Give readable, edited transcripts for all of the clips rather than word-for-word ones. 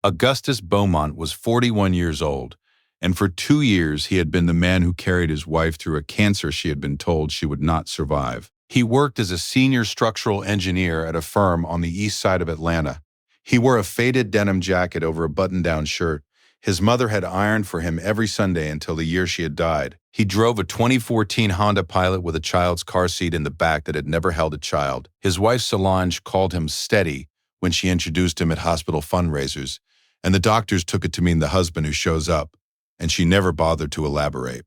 Augustus Beaumont was 41 years old, and for 2 years he had been the man who carried his wife through a cancer she had been told she would not survive. He worked as a senior structural engineer at a firm on the east side of Atlanta. He wore a faded denim jacket over a button-down shirt. His mother had ironed for him every Sunday until the year she had died. He drove a 2014 Honda Pilot with a child's car seat in the back that had never held a child. His wife Solange called him Steady when she introduced him at hospital fundraisers, and the doctors took it to mean the husband who shows up, and she never bothered to elaborate.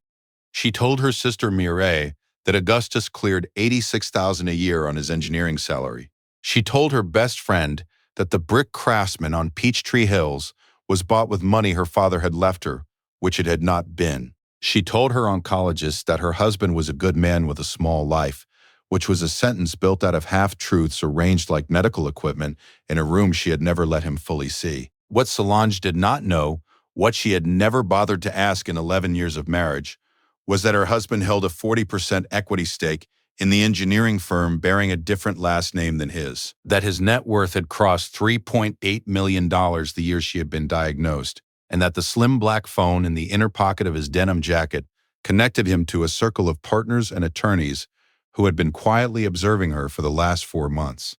She told her sister Mireille that Augustus cleared $86,000 a year on his engineering salary. She told her best friend that the brick craftsman on Peachtree Hills was bought with money her father had left her, which it had not been. She told her oncologist that her husband was a good man with a small life, which was a sentence built out of half-truths arranged like medical equipment in a room she had never let him fully see. What Solange did not know, what she had never bothered to ask in 11 years of marriage, was that her husband held a 40% equity stake in the engineering firm bearing a different last name than his, that his net worth had crossed $3.8 million the year she had been diagnosed, and that the slim black phone in the inner pocket of his denim jacket connected him to a circle of partners and attorneys who had been quietly observing her for the last 4 months.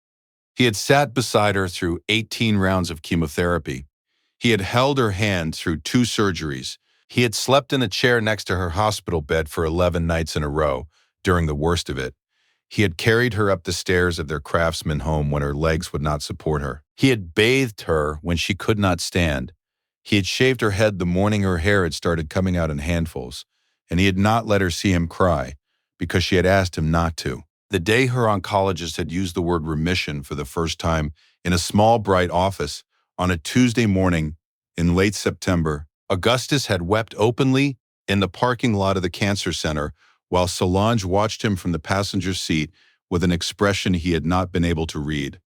He had sat beside her through 18 rounds of chemotherapy. He had held her hand through 2 surgeries. He had slept in a chair next to her hospital bed for 11 nights in a row during the worst of it. He had carried her up the stairs of their craftsman home when her legs would not support her. He had bathed her when she could not stand. He had shaved her head the morning her hair had started coming out in handfuls, and he had not let her see him cry because she had asked him not to. The day her oncologist had used the word remission for the first time in a small, bright office on a Tuesday morning in late September, Augustus had wept openly in the parking lot of the cancer center while Solange watched him from the passenger seat with an expression he had not been able to read.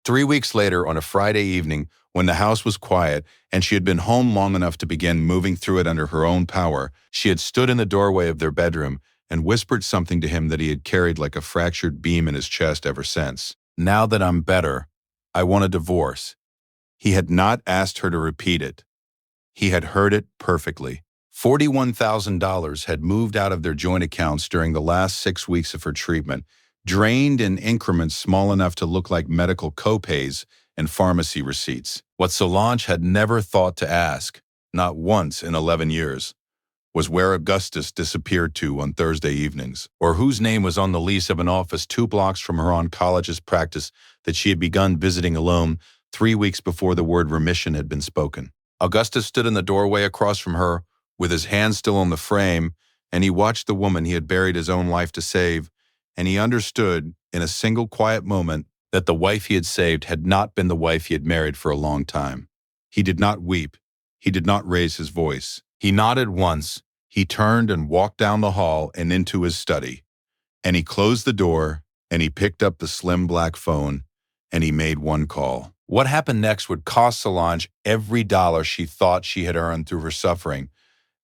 3 weeks later, on a Friday evening, when the house was quiet and she had been home long enough to begin moving through it under her own power, she had stood in the doorway of their bedroom and whispered something to him that he had carried like a fractured beam in his chest ever since. "Now that I'm better, I want a divorce." He had not asked her to repeat it. He had heard it perfectly. $41,000 had moved out of their joint accounts during the last 6 weeks of her treatment, drained in increments small enough to look like medical copays and pharmacy receipts. What Solange had never thought to ask, not once in 11 years, was where Augustus disappeared to on Thursday evenings, or whose name was on the lease of an office 2 blocks from her oncologist practice that she had begun visiting alone 3 weeks before the word remission had been spoken. Augustus stood in the doorway across from her, with his hand still on the frame, and he watched the woman he had buried his own life to save, and he understood, in a single quiet moment, that the wife he had saved had not been the wife he had married for a long time. He did not weep. He did not raise his voice. He nodded once. He turned and walked down the hall and into his study. And he closed the door, and he picked up the slim black phone, and he made one call. What happened next would cost Solange every dollar she thought she had earned through her suffering,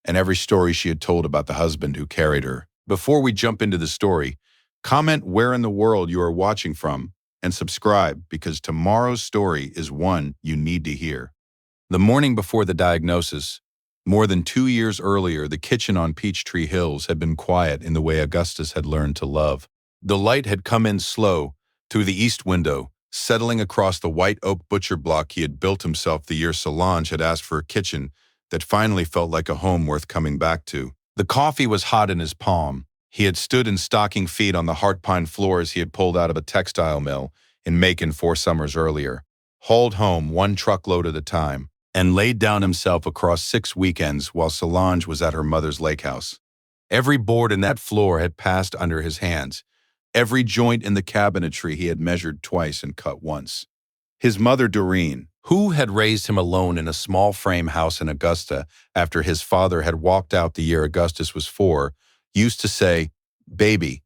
and every story she had told about the husband who carried her. Before we jump into the story, comment where in the world you are watching from, and subscribe because tomorrow's story is one you need to hear. The morning before the diagnosis, more than 2 years earlier, the kitchen on Peachtree Hills had been quiet in the way Augustus had learned to love. The light had come in slow through the east window, settling across the white oak butcher block he had built himself the year Solange had asked for a kitchen that finally felt like a home worth coming back to. The coffee was hot in his palm. He had stood in stocking feet on the heart pine floors he had pulled out of a textile mill in Macon 4 summers earlier, hauled home 1 truckload at a time, and laid down himself across 6 weekends while Solange was at her mother's lake house. Every board in that floor had passed under his hands. Every joint in the cabinetry he had measured twice and cut once. His mother, Doreen, who had raised him alone in a small frame house in Augusta after his father had walked out the year Augustus was 4, used to say, "Baby,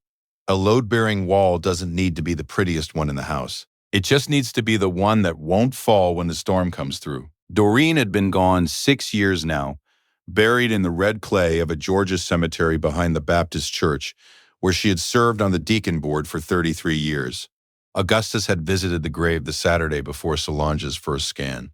a load-bearing wall doesn't need to be the prettiest one in the house. It just needs to be the one that won't fall when the storm comes through." Doreen had been gone 6 years now, buried in the red clay of a Georgia cemetery behind the Baptist church, where she had served on the deacon board for 33 years. Augustus had visited the grave the Saturday before Solange's first scan.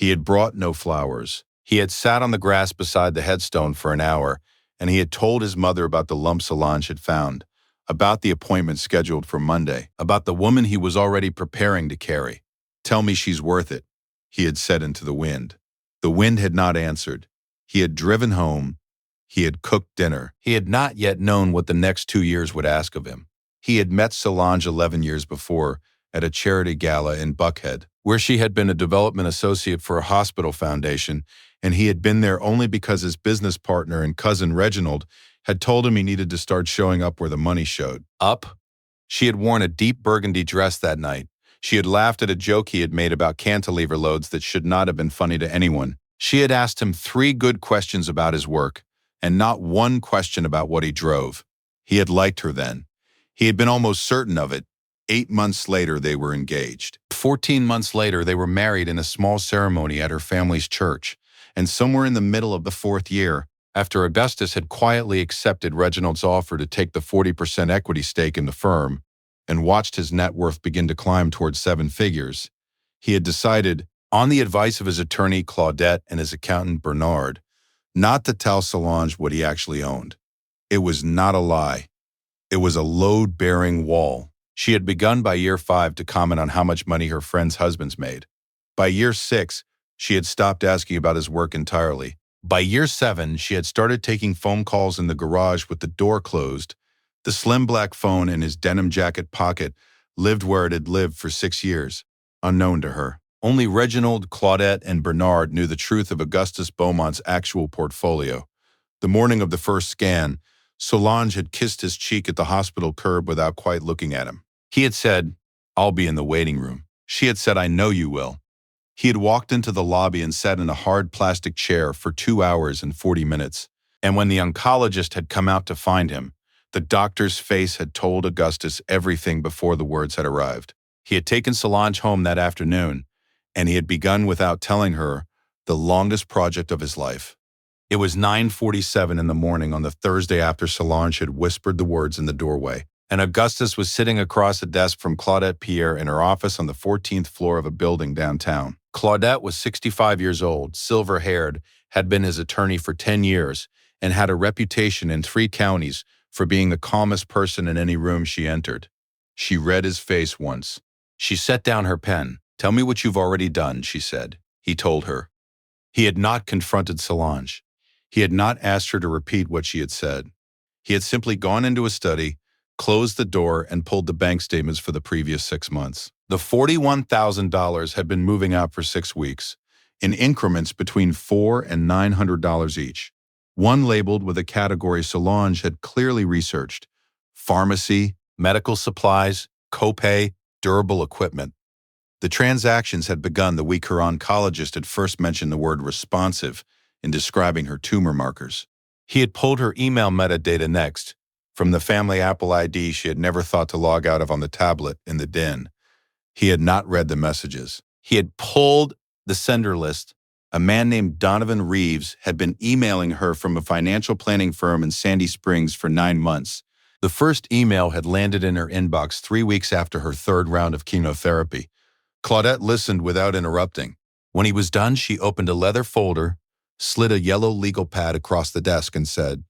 He had brought no flowers. He had sat on the grass beside the headstone for an hour, and he had told his mother about the lump Solange had found, about the appointment scheduled for Monday, about the woman he was already preparing to carry. "Tell me she's worth it," he had said into the wind. The wind had not answered. He had driven home. He had cooked dinner. He had not yet known what the next 2 years would ask of him. He had met Solange 11 years before at a charity gala in Buckhead, where she had been a development associate for a hospital foundation, and he had been there only because his business partner and cousin Reginald had told him he needed to start showing up where the money showed. Up? She had worn a deep burgundy dress that night. She had laughed at a joke he had made about cantilever loads that should not have been funny to anyone. She had asked him 3 good questions about his work, and not 1 question about what he drove. He had liked her then. He had been almost certain of it. 8 months later, they were engaged. 14 months later, they were married in a small ceremony at her family's church. And somewhere in the middle of the 4th year, after Augustus had quietly accepted Reginald's offer to take the 40% equity stake in the firm and watched his net worth begin to climb towards 7 figures, he had decided, on the advice of his attorney Claudette and his accountant Bernard, not to tell Solange what he actually owned. It was not a lie. It was a load-bearing wall. She had begun by year 5 to comment on how much money her friends' husbands made. By year 6, she had stopped asking about his work entirely. By year 7, she had started taking phone calls in the garage with the door closed. The slim black phone in his denim jacket pocket lived where it had lived for 6 years, unknown to her. Only Reginald, Claudette, and Bernard knew the truth of Augustus Beaumont's actual portfolio. The morning of the first scan, Solange had kissed his cheek at the hospital curb without quite looking at him. He had said, "I'll be in the waiting room." She had said, "I know you will." He had walked into the lobby and sat in a hard plastic chair for 2 hours and 40 minutes. And when the oncologist had come out to find him, the doctor's face had told Augustus everything before the words had arrived. He had taken Solange home that afternoon, and he had begun without telling her the longest project of his life. It was 9:47 in the morning on the Thursday after Solange had whispered the words in the doorway, and Augustus was sitting across a desk from Claudette Pierre in her office on the 14th floor of a building downtown. Claudette was 65 years old, silver-haired, had been his attorney for 10 years, and had a reputation in 3 counties for being the calmest person in any room she entered. She read his face once. She set down her pen. "Tell me what you've already done," she said. He told her. He had not confronted Solange. He had not asked her to repeat what she had said. He had simply gone into a study, closed the door, and pulled the bank statements for the previous 6 months. The $41,000 had been moving out for 6 weeks, in increments between $400 and $900 each. One labeled with a category Solange had clearly researched: pharmacy, medical supplies, copay, durable equipment. The transactions had begun the week her oncologist had first mentioned the word responsive in describing her tumor markers. He had pulled her email metadata next, from the family Apple ID she had never thought to log out of on the tablet in the den. He had not read the messages. He had pulled the sender list. A man named Donovan Reeves had been emailing her from a financial planning firm in Sandy Springs for 9 months. The first email had landed in her inbox 3 weeks after her 3rd round of chemotherapy. Claudette listened without interrupting. When he was done, she opened a leather folder, slid a yellow legal pad across the desk, and said,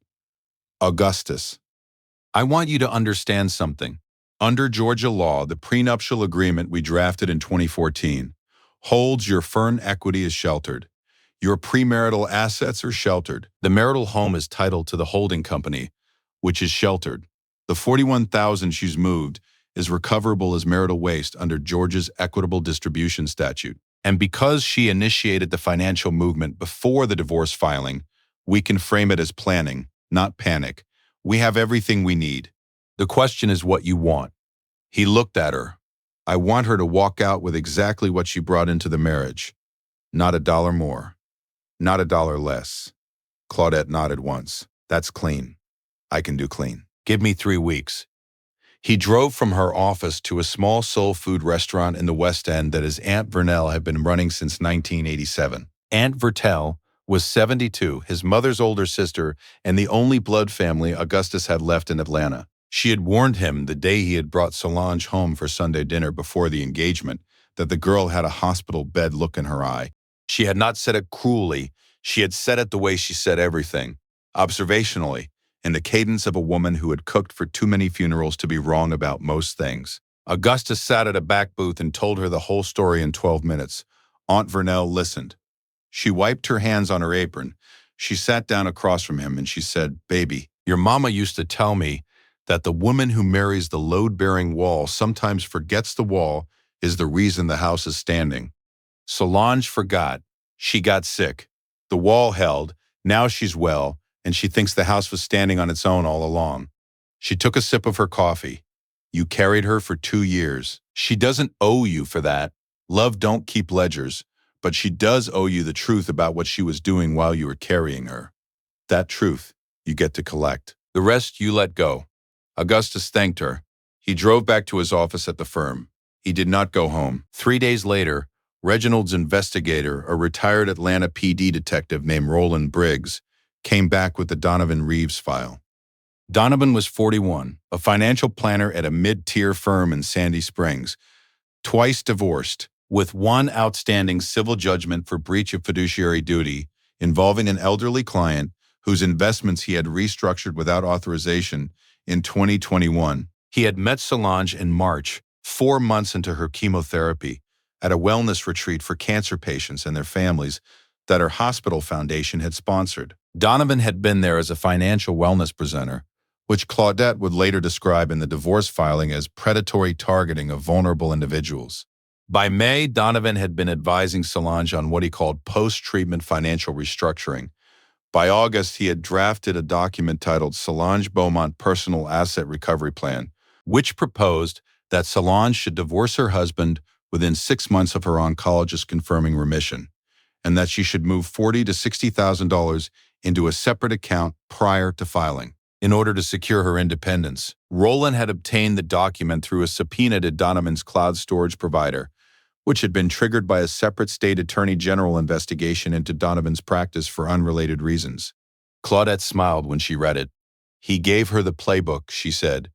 "Augustus, I want you to understand something. Under Georgia law, the prenuptial agreement we drafted in 2014 holds your Fern equity is sheltered. Your premarital assets are sheltered. The marital home is titled to the holding company, which is sheltered. The $41,000 she's moved is recoverable as marital waste under Georgia's equitable distribution statute. And because she initiated the financial movement before the divorce filing, we can frame it as planning, not panic. We have everything we need. The question is what you want." He looked at her. "I want her to walk out with exactly what she brought into the marriage. Not a dollar more. Not a dollar less." Claudette nodded once. "That's clean. I can do clean. Give me 3 weeks." He drove from her office to a small soul food restaurant in the West End that his Aunt Vernelle had been running since 1987. Aunt Vertel was 72, his mother's older sister, and the only blood family Augustus had left in Atlanta. She had warned him the day he had brought Solange home for Sunday dinner before the engagement that the girl had a hospital bed look in her eye. She had not said it cruelly. She had said it the way she said everything, observationally, in the cadence of a woman who had cooked for too many funerals to be wrong about most things. Augustus sat at a back booth and told her the whole story in 12 minutes. Aunt Vernelle listened. She wiped her hands on her apron. She sat down across from him and she said, "Baby, your mama used to tell me that the woman who marries the load-bearing wall sometimes forgets the wall is the reason the house is standing." Solange forgot. She got sick. The wall held. Now she's well, and she thinks the house was standing on its own all along. She took a sip of her coffee. You carried her for 2 years. She doesn't owe you for that. Love don't keep ledgers, but she does owe you the truth about what she was doing while you were carrying her. That truth you get to collect. The rest you let go. Augustus thanked her. He drove back to his office at the firm. He did not go home. 3 days later, Reginald's investigator, a retired Atlanta PD detective named Roland Briggs, came back with the Donovan Reeves file. Donovan was 41, a financial planner at a mid-tier firm in Sandy Springs, twice divorced, with one outstanding civil judgment for breach of fiduciary duty involving an elderly client whose investments he had restructured without authorization in 2021. He had met Solange in March, 4 months into her chemotherapy, at a wellness retreat for cancer patients and their families that her hospital foundation had sponsored. Donovan had been there as a financial wellness presenter, which Claudette would later describe in the divorce filing as predatory targeting of vulnerable individuals. By May, Donovan had been advising Solange on what he called post-treatment financial restructuring. By August, he had drafted a document titled Solange Beaumont Personal Asset Recovery Plan, which proposed that Solange should divorce her husband within 6 months of her oncologist confirming remission, and that she should move $40,000 to $60,000 into a separate account prior to filing. In order to secure her independence, Roland had obtained the document through a subpoena to Donovan's cloud storage provider, which had been triggered by a separate state attorney general investigation into Donovan's practice for unrelated reasons. Claudette smiled when she read it. He gave her the playbook, she said,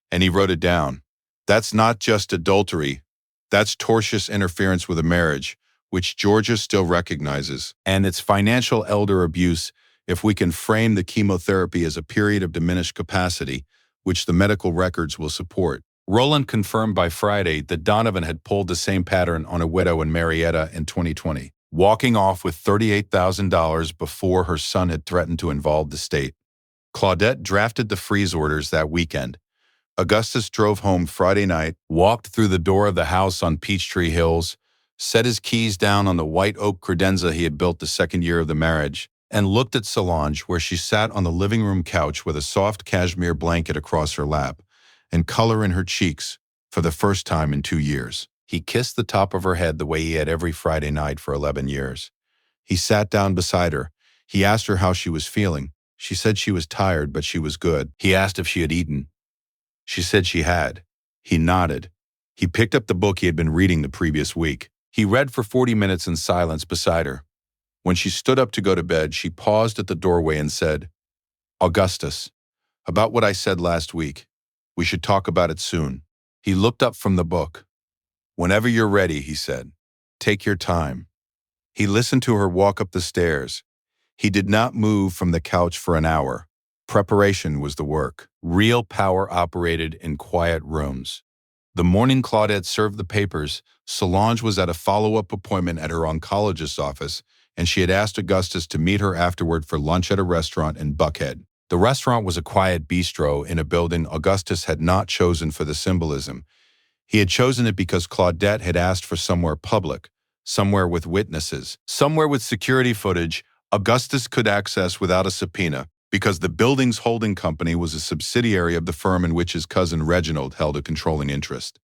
and he wrote it down. That's not just adultery. That's tortious interference with a marriage, which Georgia still recognizes, and it's financial elder abuse if we can frame the chemotherapy as a period of diminished capacity, which the medical records will support. Roland confirmed by Friday that Donovan had pulled the same pattern on a widow in Marietta in 2020, walking off with $38,000 before her son had threatened to involve the state. Claudette drafted the freeze orders that weekend. Augustus drove home Friday night, walked through the door of the house on Peachtree Hills, set his keys down on the white oak credenza he had built the second year of the marriage, and looked at Solange where she sat on the living room couch with a soft cashmere blanket across her lap and color in her cheeks for the first time in 2 years. He kissed the top of her head the way he had every Friday night for 11 years. He sat down beside her. He asked her how she was feeling. She said she was tired, but she was good. He asked if she had eaten. She said she had. He nodded. He picked up the book he had been reading the previous week. He read for 40 minutes in silence beside her. When she stood up to go to bed, she paused at the doorway and said, "Augustus, about what I said last week. We should talk about it soon." He looked up from the book. "Whenever you're ready," he said. "Take your time." He listened to her walk up the stairs. He did not move from the couch for an hour. Preparation was the work. Real power operated in quiet rooms. The morning Claudette served the papers, Solange was at a follow-up appointment at her oncologist's office, and she had asked Augustus to meet her afterward for lunch at a restaurant in Buckhead. The restaurant was a quiet bistro in a building Augustus had not chosen for the symbolism. He had chosen it because Claudette had asked for somewhere public, somewhere with witnesses, somewhere with security footage Augustus could access without a subpoena, because the building's holding company was a subsidiary of the firm in which his cousin Reginald held a controlling interest.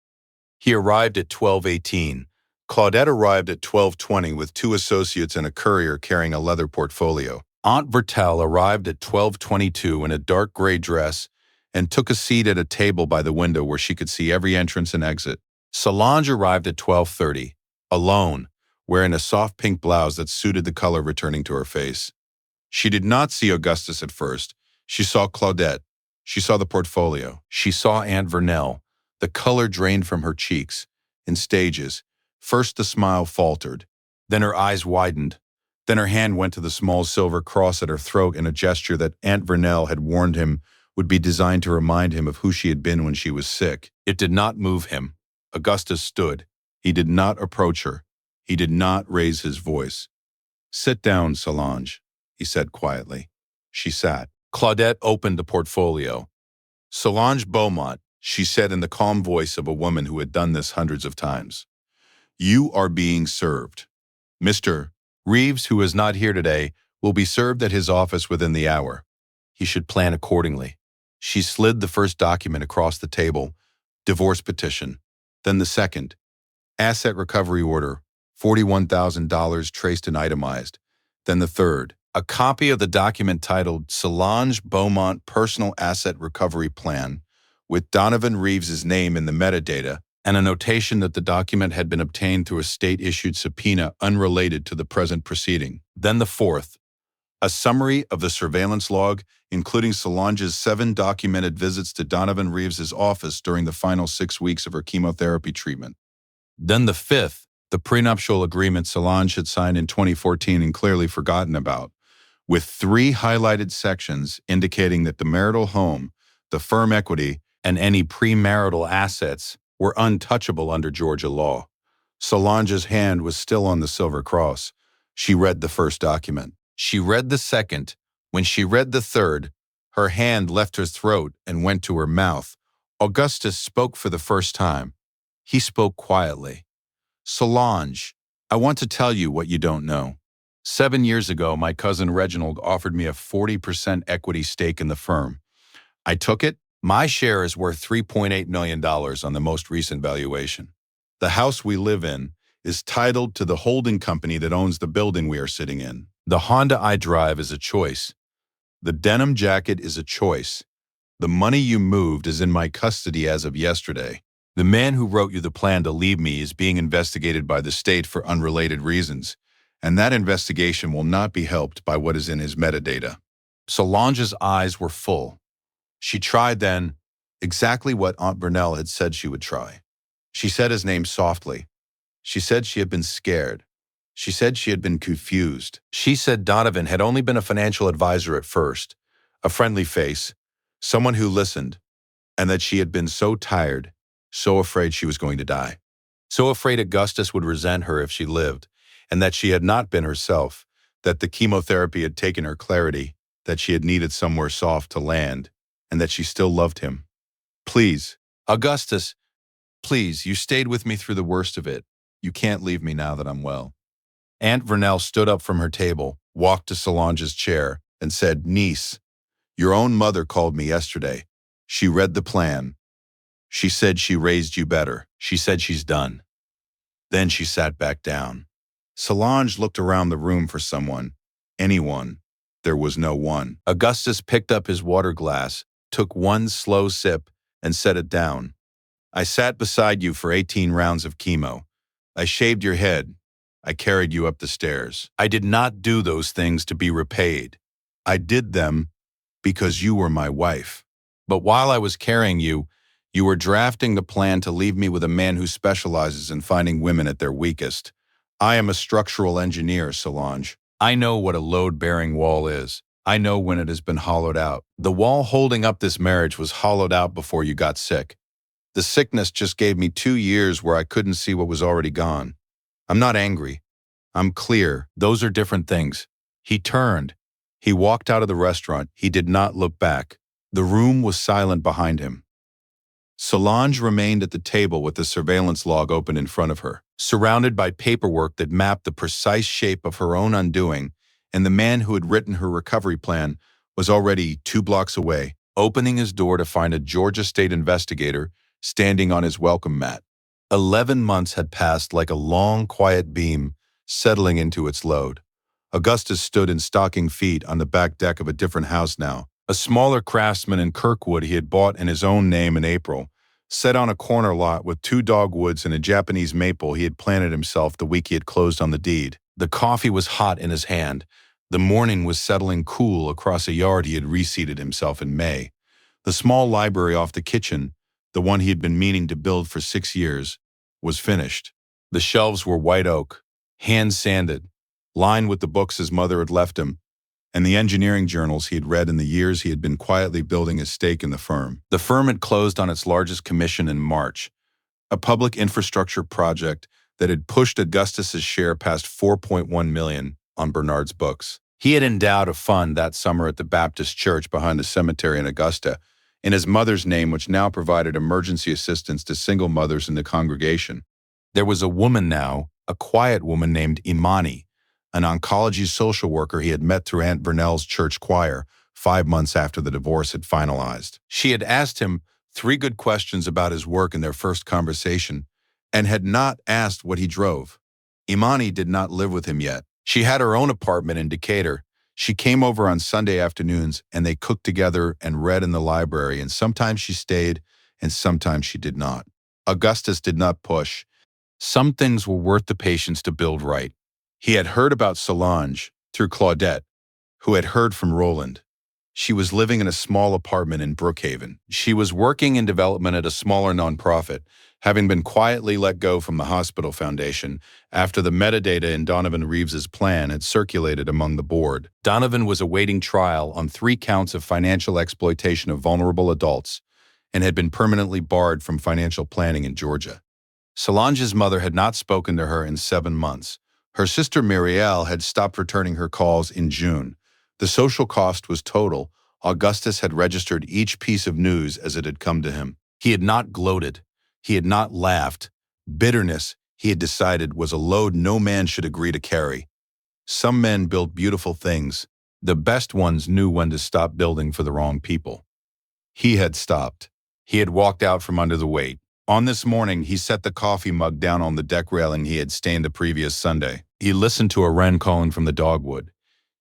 He arrived at 12:18. Claudette arrived at 12:20 with 2 associates and a courier carrying a leather portfolio. Aunt Vertel arrived at 12:22 in a dark gray dress and took a seat at a table by the window where she could see every entrance and exit. Solange arrived at 12:30, alone, wearing a soft pink blouse that suited the color returning to her face. She did not see Augustus at first. She saw Claudette. She saw the portfolio. She saw Aunt Vernelle. The color drained from her cheeks. In stages. First the smile faltered. Then her eyes widened. Then her hand went to the small silver cross at her throat in a gesture that Aunt Vernell had warned him would be designed to remind him of who she had been when she was sick. It did not move him. Augustus stood. He did not approach her. He did not raise his voice. "Sit down, Solange," he said quietly. She sat. Claudette opened the portfolio. "Solange Beaumont," she said in the calm voice of a woman who had done this hundreds of times. "You are being served. Mr. Reeves, who is not here today, will be served at his office within the hour. He should plan accordingly." She slid the first document across the table, divorce petition. Then the second, asset recovery order, $41,000 traced and itemized. Then the third, a copy of the document titled Solange Beaumont Personal Asset Recovery Plan, with Donovan Reeves's name in the metadata, and a notation that the document had been obtained through a state-issued subpoena unrelated to the present proceeding. Then the fourth, a summary of the surveillance log, including Solange's 7 documented visits to Donovan Reeves's office during the final 6 weeks of her chemotherapy treatment. Then the fifth, the prenuptial agreement Solange had signed in 2014 and clearly forgotten about, with 3 highlighted sections indicating that the marital home, the firm equity, and any premarital assets were untouchable under Georgia law. Solange's hand was still on the silver cross. She read the first document. She read the second. When she read the third, her hand left her throat and went to her mouth. Augustus spoke for the first time. He spoke quietly. "Solange, I want to tell you what you don't know. 7 years ago, my cousin Reginald offered me a 40% equity stake in the firm. I took it. My share is worth $3.8 million on the most recent valuation. The house we live in is titled to the holding company that owns the building we are sitting in. The Honda I drive is a choice. The denim jacket is a choice. The money you moved is in my custody as of yesterday. The man who wrote you the plan to leave me is being investigated by the state for unrelated reasons, and that investigation will not be helped by what is in his metadata." Solange's eyes were full. She tried then exactly what Aunt Vernell had said she would try. She said his name softly. She said she had been scared. She said she had been confused. She said Donovan had only been a financial advisor at first, a friendly face, someone who listened, and that she had been so tired, so afraid she was going to die, so afraid Augustus would resent her if she lived, and that she had not been herself, that the chemotherapy had taken her clarity, that she had needed somewhere soft to land, and that she still loved him. "Please, Augustus, please, you stayed with me through the worst of it. You can't leave me now that I'm well." Aunt Vernell stood up from her table, walked to Solange's chair, and said, "Niece, your own mother called me yesterday. She read the plan. She said she raised you better. She said she's done." Then she sat back down. Solange looked around the room for someone. Anyone. There was no one. Augustus picked up his water glass, took one slow sip, and set it down. "I sat beside you for 18 rounds of chemo. I shaved your head. I carried you up the stairs. I did not do those things to be repaid. I did them because you were my wife. But while I was carrying you, you were drafting the plan to leave me with a man who specializes in finding women at their weakest. I am a structural engineer, Solange. I know what a load-bearing wall is. I know when it has been hollowed out. The wall holding up this marriage was hollowed out before you got sick. The sickness just gave me 2 years where I couldn't see what was already gone. I'm not angry. I'm clear. Those are different things." He turned. He walked out of the restaurant. He did not look back. The room was silent behind him. Solange remained at the table with the surveillance log open in front of her, surrounded by paperwork that mapped the precise shape of her own undoing, and the man who had written her recovery plan was already 2 blocks away, opening his door to find a Georgia state investigator standing on his welcome mat. 11 months had passed like a long, quiet beam settling into its load. Augustus stood in stocking feet on the back deck of a different house now, a smaller Craftsman in Kirkwood he had bought in his own name in April, set on a corner lot with 2 dogwoods and a Japanese maple he had planted himself the week he had closed on the deed. The coffee was hot in his hand. The morning was settling cool across a yard he had reseeded himself in May. The small library off the kitchen, the one he had been meaning to build for 6 years, was finished. The shelves were white oak. hands sanded, lined with the books his mother had left him, and the engineering journals he had read in the years he had been quietly building his stake in the firm. The firm had closed on its largest commission in March, a public infrastructure project that had pushed Augustus's share past 4.1 million on Bernard's books. He had endowed a fund that summer at the Baptist church behind the cemetery in Augusta in his mother's name, which now provided emergency assistance to single mothers in the congregation. There was a woman now, a quiet woman named Imani, an oncology social worker he had met through Aunt Vernell's church choir 5 months after the divorce had finalized. She had asked him 3 good questions about his work in their first conversation, and had not asked what he drove. Imani did not live with him yet. She had her own apartment in Decatur. She came over on Sunday afternoons, and they cooked together and read in the library, and sometimes she stayed, and sometimes she did not. Augustus did not push. Some things were worth the patience to build right. He had heard about Solange through Claudette, who had heard from Roland. She was living in a small apartment in Brookhaven. She was working in development at a smaller nonprofit, having been quietly let go from the hospital foundation after the metadata in Donovan Reeves's plan had circulated among the board. Donovan was awaiting trial on 3 counts of financial exploitation of vulnerable adults and had been permanently barred from financial planning in Georgia. Solange's mother had not spoken to her in 7 months. Her sister Muriel had stopped returning her calls in June. The social cost was total. Augustus had registered each piece of news as it had come to him. He had not gloated. He had not laughed. Bitterness, he had decided, was a load no man should agree to carry. Some men built beautiful things. The best ones knew when to stop building for the wrong people. He had stopped. He had walked out from under the weight. On this morning, he set the coffee mug down on the deck railing he had stained the previous Sunday. He listened to a wren calling from the dogwood.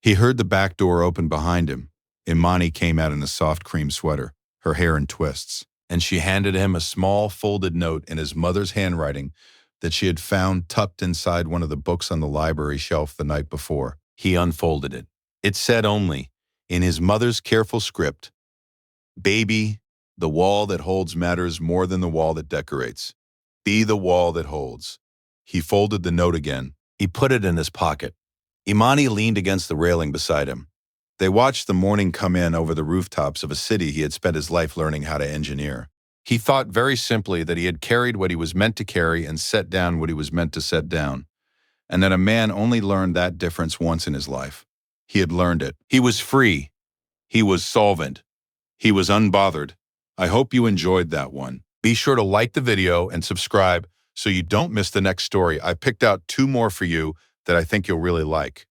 He heard the back door open behind him. Imani came out in a soft cream sweater, her hair in twists, and she handed him a small folded note in his mother's handwriting that she had found tucked inside one of the books on the library shelf the night before. He unfolded it. It said only, in his mother's careful script, "Baby, the wall that holds matters more than the wall that decorates. Be the wall that holds." He folded the note again. He put it in his pocket. Imani leaned against the railing beside him. They watched the morning come in over the rooftops of a city he had spent his life learning how to engineer. He thought very simply that he had carried what he was meant to carry and set down what he was meant to set down, and that a man only learned that difference once in his life. He had learned it. He was free. He was solvent. He was unbothered. I hope you enjoyed that one. Be sure to like the video and subscribe so you don't miss the next story. I picked out 2 more for you that I think you'll really like.